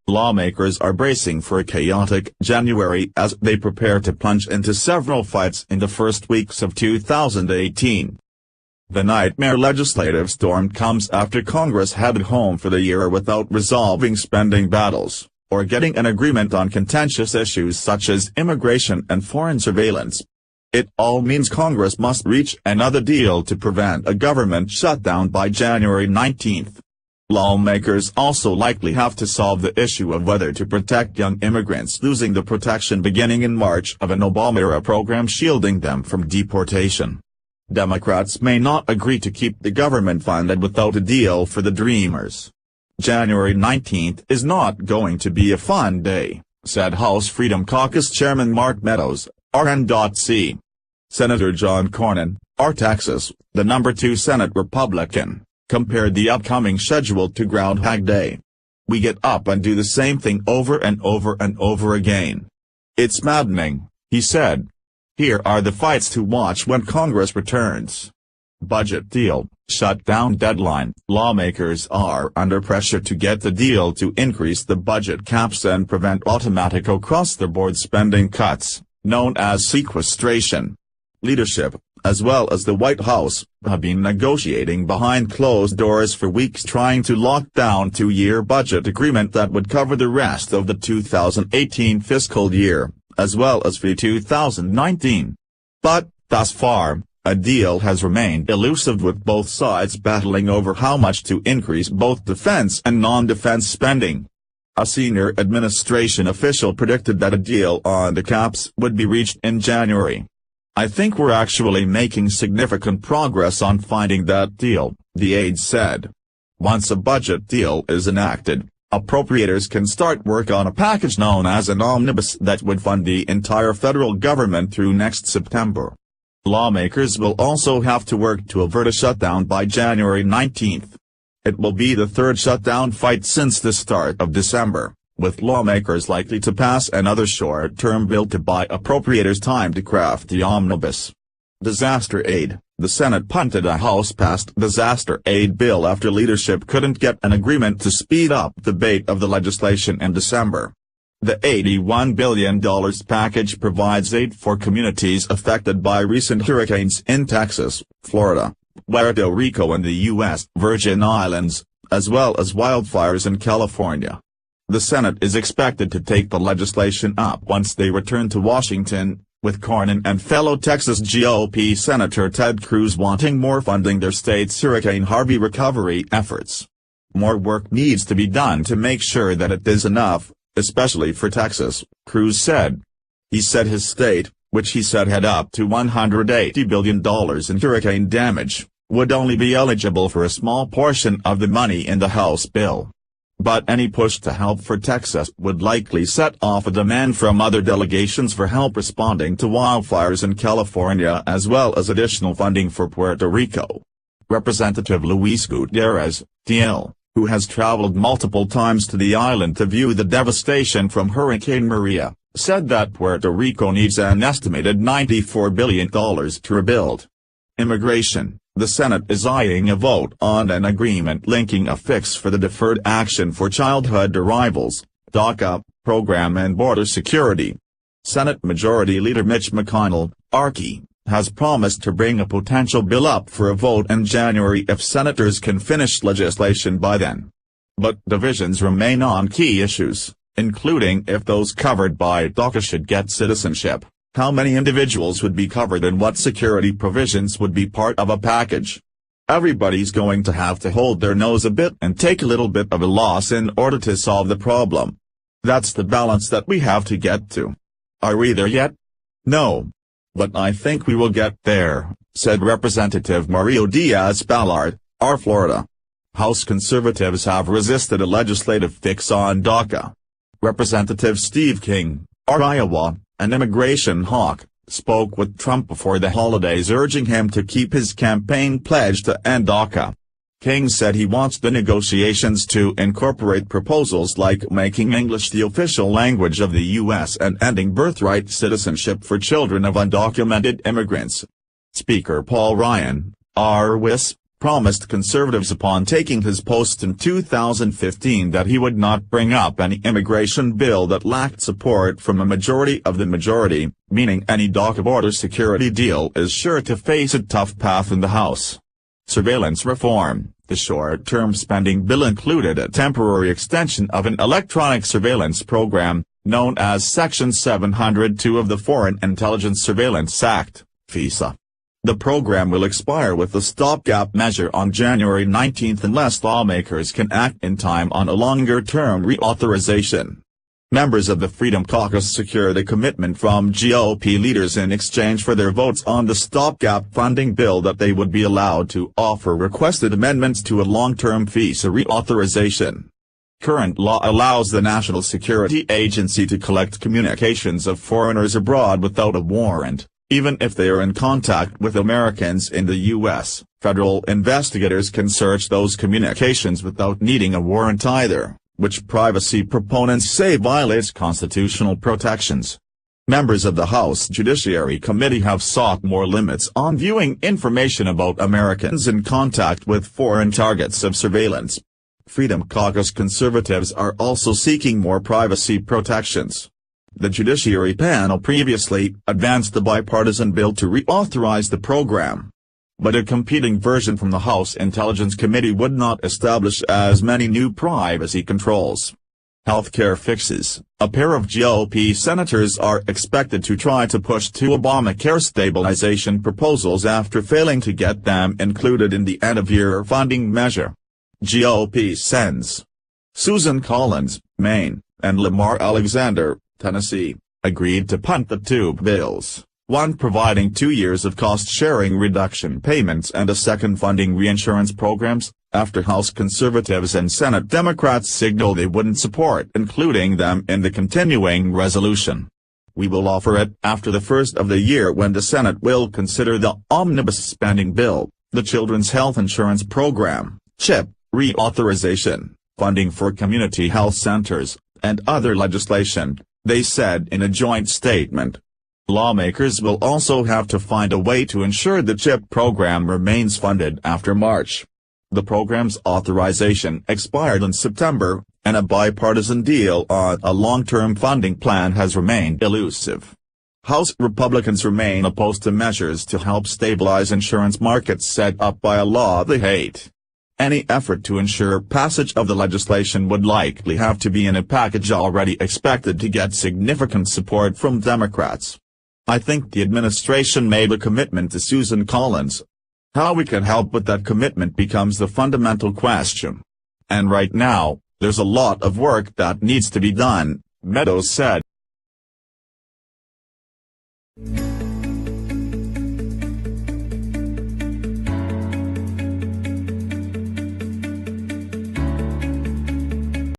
Lawmakers are bracing for a chaotic January as they prepare to plunge into several fights in the first weeks of 2018. The nightmare legislative storm comes after Congress headed home for the year without resolving spending battles, or getting an agreement on contentious issues such as immigration and foreign surveillance. It all means Congress must reach another deal to prevent a government shutdown by January 19. Lawmakers also likely have to solve the issue of whether to protect young immigrants losing the protection beginning in March of an Obama-era program shielding them from deportation. Democrats may not agree to keep the government funded without a deal for the Dreamers. January 19 is not going to be a fun day, said House Freedom Caucus Chairman Mark Meadows, RN.C. Senator John Cornyn, R. Texas, the number 2 Senate Republican, compared the upcoming schedule to Groundhog Day. We get up and do the same thing over and over and over again. It's maddening, he said. Here are the fights to watch when Congress returns. Budget deal, shutdown deadline. Lawmakers are under pressure to get the deal to increase the budget caps and prevent automatic across-the-board spending cuts, known as sequestration. Leadership, as well as the White House, have been negotiating behind closed doors for weeks trying to lock down a 2-year budget agreement that would cover the rest of the 2018 fiscal year, as well as for 2019. But, thus far, a deal has remained elusive with both sides battling over how much to increase both defense and non-defense spending. A senior administration official predicted that a deal on the caps would be reached in January. I think we're actually making significant progress on finding that deal, the aide said. Once a budget deal is enacted, appropriators can start work on a package known as an omnibus that would fund the entire federal government through next September. Lawmakers will also have to work to avert a shutdown by January 19. It will be the third shutdown fight since the start of December, with lawmakers likely to pass another short-term bill to buy appropriators time to craft the omnibus. Disaster aid. The Senate punted a House-passed disaster aid bill after leadership couldn't get an agreement to speed up debate of the legislation in December. The $81 billion package provides aid for communities affected by recent hurricanes in Texas, Florida, Puerto Rico and the U.S. Virgin Islands, as well as wildfires in California. The Senate is expected to take the legislation up once they return to Washington, with Cornyn and fellow Texas GOP Senator Ted Cruz wanting more funding their state's Hurricane Harvey recovery efforts. More work needs to be done to make sure that it is enough, especially for Texas, Cruz said. He said his state, which he said had up to $180 billion in hurricane damage, would only be eligible for a small portion of the money in the House bill. But any push to help for Texas would likely set off a demand from other delegations for help responding to wildfires in California as well as additional funding for Puerto Rico. Representative Luis Gutierrez, TL, who has traveled multiple times to the island to view the devastation from Hurricane Maria, said that Puerto Rico needs an estimated $94 billion to rebuild. Immigration. The Senate is eyeing a vote on an agreement linking a fix for the Deferred Action for Childhood Arrivals, DACA, program and border security. Senate Majority Leader Mitch McConnell, RK, has promised to bring a potential bill up for a vote in January if senators can finish legislation by then. But divisions remain on key issues, including if those covered by DACA should get citizenship, how many individuals would be covered and what security provisions would be part of a package. Everybody's going to have to hold their nose a bit and take a little bit of a loss in order to solve the problem. That's the balance that we have to get to. Are we there yet? No. But I think we will get there, said Representative Mario Diaz-Balart, R. Florida. House conservatives have resisted a legislative fix on DACA. Representative Steve King, R. Iowa, an immigration hawk, spoke with Trump before the holidays urging him to keep his campaign pledge to end DACA. King said he wants the negotiations to incorporate proposals like making English the official language of the U.S. and ending birthright citizenship for children of undocumented immigrants. Speaker Paul Ryan, R. Wis, promised conservatives upon taking his post in 2015 that he would not bring up any immigration bill that lacked support from a majority of the majority, meaning any docket border security deal is sure to face a tough path in the House. Surveillance reform. The short-term spending bill included a temporary extension of an electronic surveillance program, known as Section 702 of the Foreign Intelligence Surveillance Act, FISA. The program will expire with the stopgap measure on January 19 unless lawmakers can act in time on a longer-term reauthorization. Members of the Freedom Caucus secured a commitment from GOP leaders in exchange for their votes on the stopgap funding bill that they would be allowed to offer requested amendments to a long-term FISA reauthorization. Current law allows the National Security Agency to collect communications of foreigners abroad without a warrant. Even if they are in contact with Americans in the U.S., federal investigators can search those communications without needing a warrant either, which privacy proponents say violates constitutional protections. Members of the House Judiciary Committee have sought more limits on viewing information about Americans in contact with foreign targets of surveillance. Freedom Caucus conservatives are also seeking more privacy protections. The Judiciary Panel previously advanced the bipartisan bill to reauthorize the program. But a competing version from the House Intelligence Committee would not establish as many new privacy controls. Healthcare fixes. A pair of GOP senators are expected to try to push two Obamacare stabilization proposals after failing to get them included in the end-of-year funding measure. GOP sends Susan Collins, Maine, and Lamar Alexander, Tennessee, agreed to punt the two bills, one providing 2 years of cost-sharing reduction payments and a second funding reinsurance programs, after House conservatives and Senate Democrats signaled they wouldn't support including them in the continuing resolution. We will offer it after the first of the year when the Senate will consider the omnibus spending bill, the Children's Health Insurance Program, CHIP, reauthorization, funding for community health centers, and other legislation, they said in a joint statement. Lawmakers will also have to find a way to ensure the CHIP program remains funded after March. The program's authorization expired in September, and a bipartisan deal on a long-term funding plan has remained elusive. House Republicans remain opposed to measures to help stabilize insurance markets set up by a law they hate. Any effort to ensure passage of the legislation would likely have to be in a package already expected to get significant support from Democrats. I think the administration made a commitment to Susan Collins. How we can help with that commitment becomes the fundamental question. And right now, there's a lot of work that needs to be done, Meadows said.